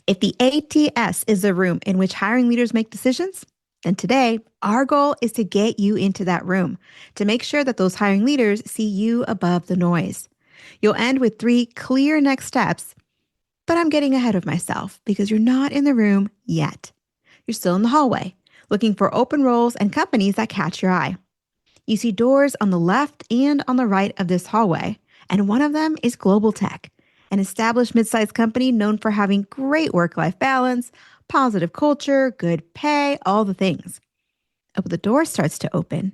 If the ATS is the room in which hiring leaders make decisions, then today our goal is to get you into that room to make sure that those hiring leaders see you above the noise. You'll end with 3 clear next steps, but I'm getting ahead of myself because you're not in the room yet. You're still in the hallway, looking for open roles and companies that catch your eye. You see doors on the left and on the right of this hallway, and one of them is Global Tech, an established mid-sized company known for having great work-life balance, positive culture, good pay, all the things. Oh, but the door starts to open.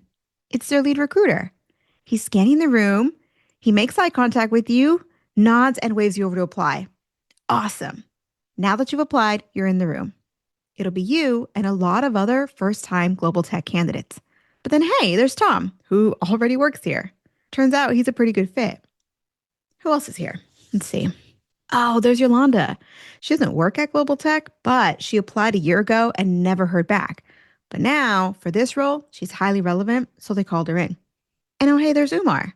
It's their lead recruiter. He's scanning the room. He makes eye contact with you, nods, and waves you over to apply. Awesome. Now that you've applied, you're in the room. It'll be you and a lot of other first-time Global Tech candidates. But then, hey, there's Tom, who already works here. Turns out he's a pretty good fit. Who else is here? Let's see. Oh, there's Yolanda. She doesn't work at Global Tech, but she applied a year ago and never heard back. But now, for this role, she's highly relevant, so they called her in. And oh, hey, there's Umar.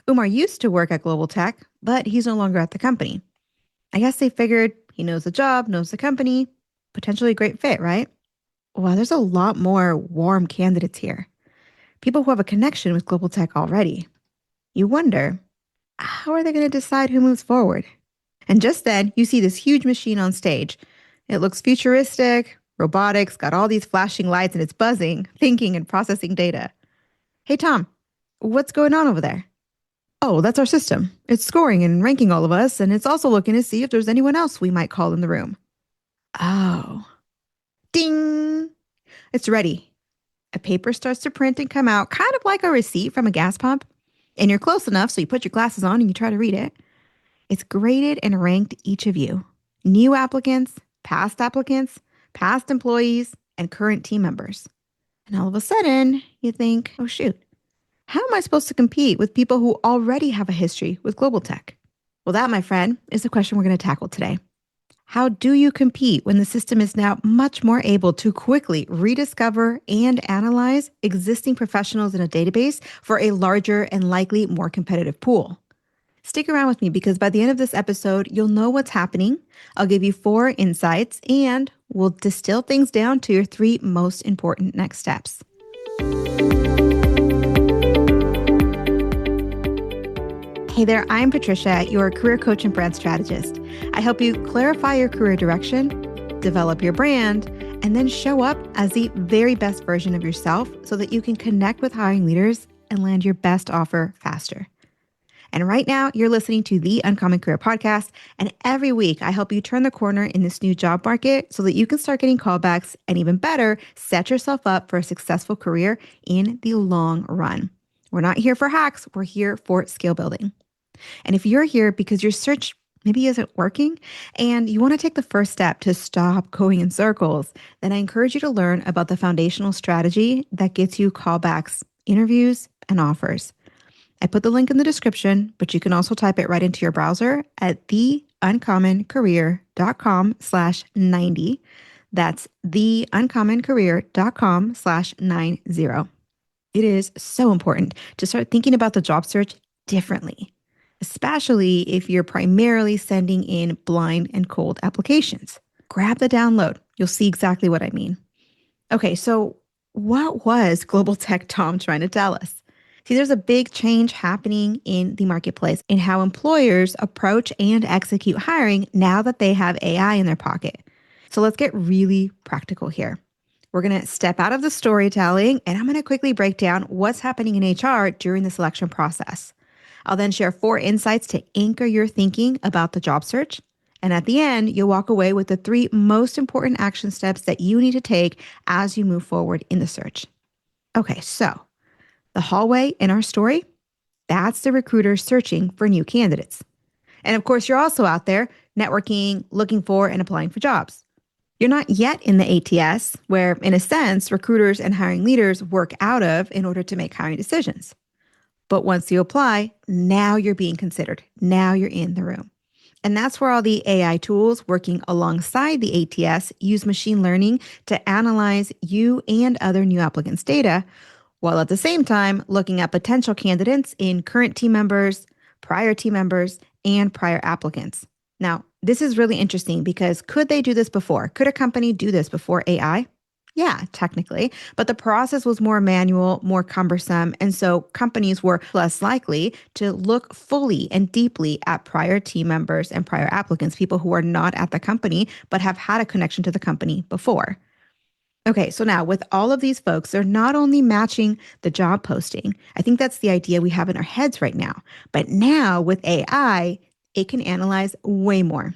Umar used to work at Global Tech, but he's no longer at the company. I guess they figured he knows the job, knows the company, potentially a great fit, right? Well, there's a lot more warm candidates here. People who have a connection with Global Tech already. You wonder, how are they going to decide who moves forward? And just then, you see this huge machine on stage. It looks futuristic, robotics, got all these flashing lights, and it's buzzing, thinking, and processing data. Hey, Tom, what's going on over there? Oh, that's our system. It's scoring and ranking all of us, and it's also looking to see if there's anyone else we might call in the room. Oh. Ding! It's ready. A paper starts to print and come out, kind of like a receipt from a gas pump. And you're close enough, so you put your glasses on and you try to read it. It's graded and ranked each of you. New applicants, past employees, and current team members. And all of a sudden, you think, oh shoot, how am I supposed to compete with people who already have a history with Global Tech? Well, that, my friend, is the question we're going to tackle today. How do you compete when the system is now much more able to quickly rediscover and analyze existing professionals in a database for a larger and likely more competitive pool? Stick around with me because by the end of this episode, you'll know what's happening. I'll give you 4 insights and we'll distill things down to your 3 most important next steps. Hey there, I'm Patricia, your career coach and brand strategist. I help you clarify your career direction, develop your brand, and then show up as the very best version of yourself so that you can connect with hiring leaders and land your best offer faster. And right now, you're listening to the Uncommon Career Podcast, and every week I help you turn the corner in this new job market so that you can start getting callbacks and even better, set yourself up for a successful career in the long run. We're not here for hacks, we're here for skill building. And if you're here because your search maybe isn't working and you want to take the first step to stop going in circles, then I encourage you to learn about the foundational strategy that gets you callbacks, interviews, and offers. I put the link in the description, but you can also type it right into your browser at theuncommoncareer.com/90. That's theuncommoncareer.com/90. It is so important to start thinking about the job search differently, especially if you're primarily sending in blind and cold applications. Grab the download. You'll see exactly what I mean. Okay, so what was Global Tech Tom trying to tell us? See, there's a big change happening in the marketplace in how employers approach and execute hiring now that they have AI in their pocket. So let's get really practical here. We're going to step out of the storytelling and I'm going to quickly break down what's happening in HR during the selection process. I'll then share 4 insights to anchor your thinking about the job search. And at the end, you'll walk away with the 3 most important action steps that you need to take as you move forward in the search. Okay, so the hallway in our story, that's the recruiter searching for new candidates. And of course, you're also out there networking, looking for, and applying for jobs. You're not yet in the ATS, where, in a sense, recruiters and hiring leaders work out of in order to make hiring decisions. But once you apply, now you're being considered. Now you're in the room. And that's where all the AI tools working alongside the ATS use machine learning to analyze you and other new applicants' data, while at the same time looking at potential candidates in current team members, prior team members, and prior applicants. Now, this is really interesting because could they do this before? Could a company do this before AI? Yeah, technically, but the process was more manual, more cumbersome, and so companies were less likely to look fully and deeply at prior team members and prior applicants, people who are not at the company but have had a connection to the company before. Okay, so now with all of these folks, they're not only matching the job posting. I think that's the idea we have in our heads right now. But now with AI, it can analyze way more.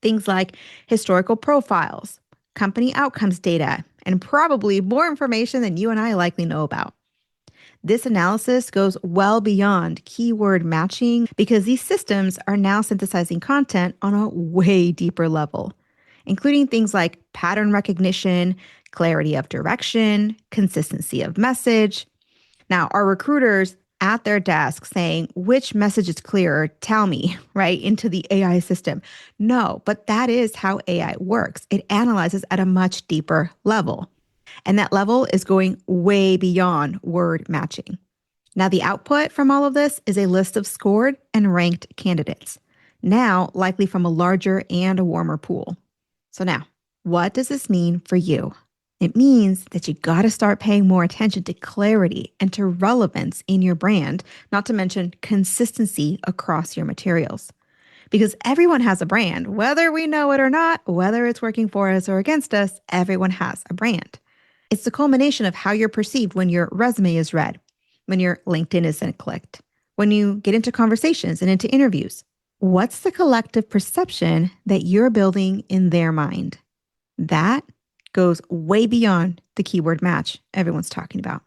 Things like historical profiles, company outcomes data, and probably more information than you and I likely know about. This analysis goes well beyond keyword matching because these systems are now synthesizing content on a way deeper level, including things like pattern recognition, clarity of direction, consistency of message. Now, are recruiters at their desk saying, which message is clearer? Tell me, right, into the AI system? No, but that is how AI works. It analyzes at a much deeper level. And that level is going way beyond word matching. Now, the output from all of this is a list of scored and ranked candidates, now likely from a larger and a warmer pool. So now, what does this mean for you? It means that you got to start paying more attention to clarity and to relevance in your brand, not to mention consistency across your materials. Because everyone has a brand, whether we know it or not, whether it's working for us or against us, everyone has a brand. It's the culmination of how you're perceived when your resume is read, when your LinkedIn isn't clicked, when you get into conversations and into interviews. What's the collective perception that you're building in their mind? That goes way beyond the keyword match everyone's talking about.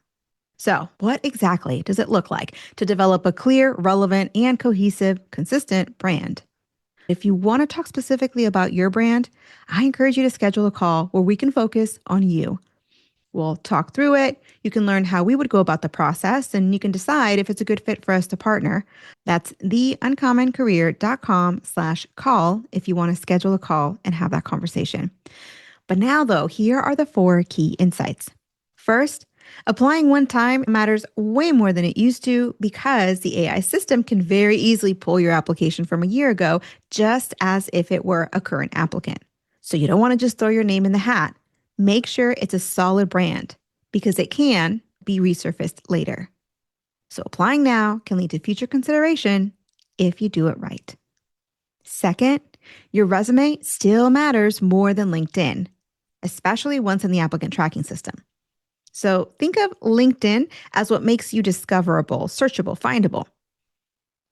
So, what exactly does it look like to develop a clear, relevant, and cohesive, consistent brand? If you want to talk specifically about your brand, I encourage you to schedule a call where we can focus on you. We'll talk through it. You can learn how we would go about the process, and you can decide if it's a good fit for us to partner. That's theuncommoncareer.com/call if you want to schedule a call and have that conversation. But now, though, here are the 4 key insights. First, applying one time matters way more than it used to because the AI system can very easily pull your application from a year ago just as if it were a current applicant. So you don't want to just throw your name in the hat. Make sure it's a solid brand because it can be resurfaced later. So applying now can lead to future consideration if you do it right. Second, your resume still matters more than LinkedIn, especially once in the applicant tracking system. So think of LinkedIn as what makes you discoverable, searchable, findable.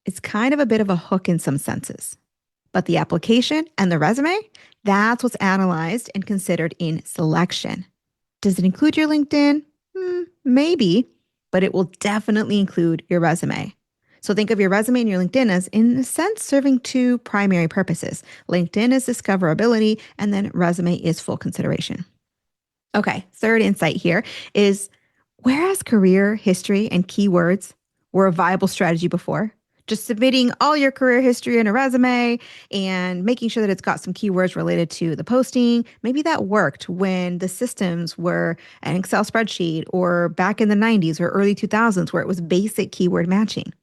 It's kind of a bit of a hook in some senses. But the application and the resume, that's what's analyzed and considered in selection. Does it include your LinkedIn? Maybe, but it will definitely include your resume. So think of your resume and your LinkedIn as, in a sense, serving 2 primary purposes. LinkedIn is discoverability, and then resume is full consideration. Okay, third insight here is, whereas career history and keywords were a viable strategy before, just submitting all your career history in a resume and making sure that it's got some keywords related to the posting. Maybe that worked when the systems were an Excel spreadsheet or back in the 90s or early 2000s where it was basic keyword matching.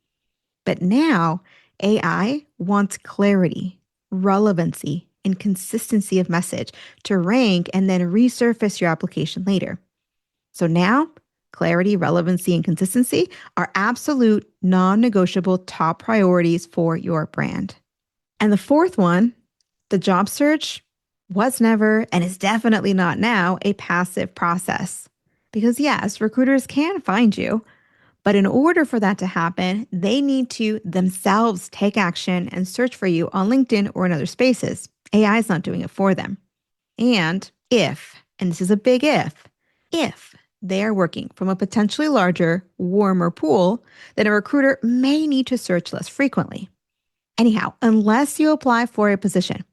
But now AI wants clarity, relevancy, and consistency of message to rank and then resurface your application later. So now clarity, relevancy, and consistency are absolute non-negotiable top priorities for your brand. And the fourth one, the job search was never and is definitely not now a passive process. Because yes, recruiters can find you, but in order for that to happen, they need to themselves take action and search for you on LinkedIn or in other spaces. AI is not doing it for them. And if, and this is a big if they are working from a potentially larger, warmer pool, then a recruiter may need to search less frequently. Anyhow, unless you apply for a position,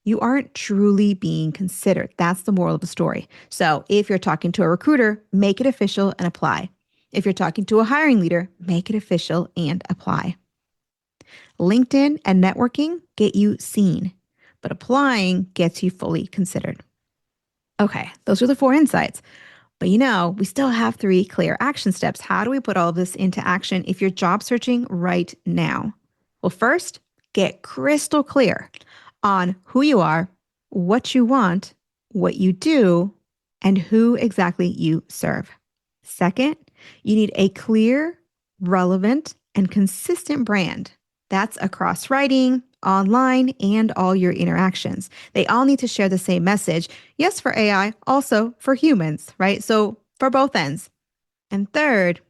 you aren't truly being considered. That's the moral of the story. So if you're talking to a recruiter, make it official and apply. If you're talking to a hiring leader, make it official and apply. LinkedIn and networking get you seen, but applying gets you fully considered. Okay, those are the 4 insights. But we still have 3 clear action steps. How do we put all of this into action if you're job searching right now? Well, first, Get crystal clear on who you are, what you want, what you do, and who exactly you serve. Second, you need a clear, relevant, and consistent brand. That's across writing, online, and all your interactions. They all need to share the same message. Yes, for AI, also for humans, right? So for both ends. And third,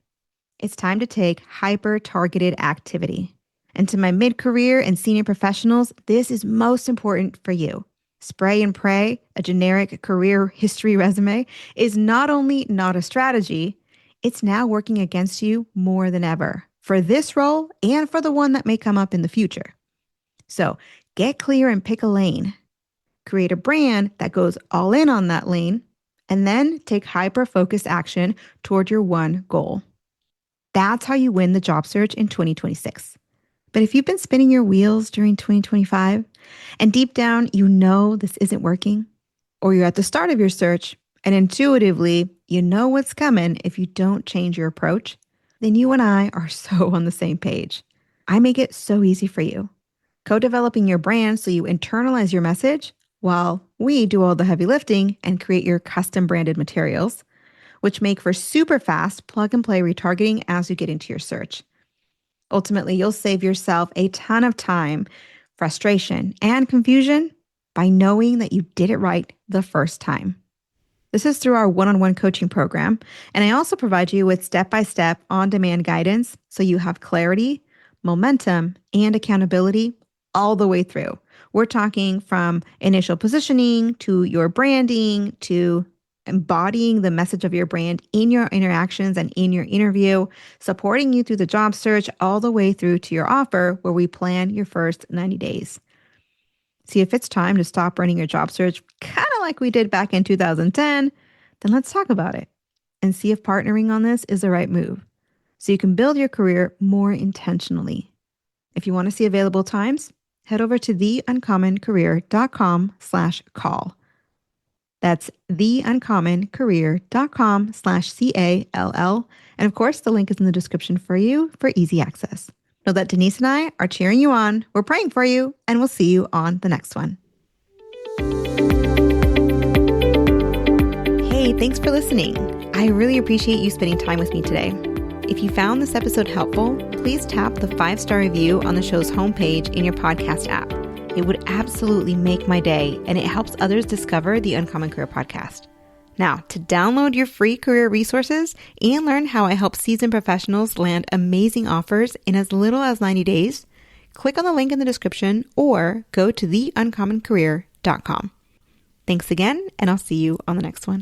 it's time to take hyper-targeted activity. And to my mid-career and senior professionals, this is most important for you. Spray and pray, a generic career history resume, is not only not a strategy, it's now working against you more than ever for this role and for the one that may come up in the future. So get clear and pick a lane. Create a brand that goes all in on that lane, and then take hyper-focused action toward your one goal. That's how you win the job search in 2026. But if you've been spinning your wheels during 2025 and deep down you know this isn't working, or you're at the start of your search and intuitively you know what's coming if you don't change your approach, then you and I are so on the same page. I make it so easy for you. Co-developing your brand so you internalize your message while we do all the heavy lifting and create your custom branded materials, which make for super fast plug-and-play retargeting as you get into your search. Ultimately, you'll save yourself a ton of time, frustration, and confusion by knowing that you did it right the first time. This is through our one-on-one coaching program, and I also provide you with step-by-step on-demand guidance so you have clarity, momentum, and accountability all the way through. We're talking from initial positioning to your branding to embodying the message of your brand in your interactions and in your interview, supporting you through the job search all the way through to your offer where we plan your first 90 days. See, if it's time to stop running your job search, kind of like we did back in 2010, then let's talk about it and see if partnering on this is the right move so you can build your career more intentionally. If you want to see available times, head over to theuncommoncareer.com/call. That's theuncommoncareer.com/CALL. And of course, the link is in the description for you for easy access. Know that Denise and I are cheering you on. We're praying for you, and we'll see you on the next one. Hey, thanks for listening. I really appreciate you spending time with me today. If you found this episode helpful, please tap the 5-star review on the show's homepage in your podcast app. It would absolutely make my day, and it helps others discover the Uncommon Career Podcast. Now, to download your free career resources and learn how I help seasoned professionals land amazing offers in as little as 90 days, click on the link in the description or go to theuncommoncareer.com. Thanks again, and I'll see you on the next one.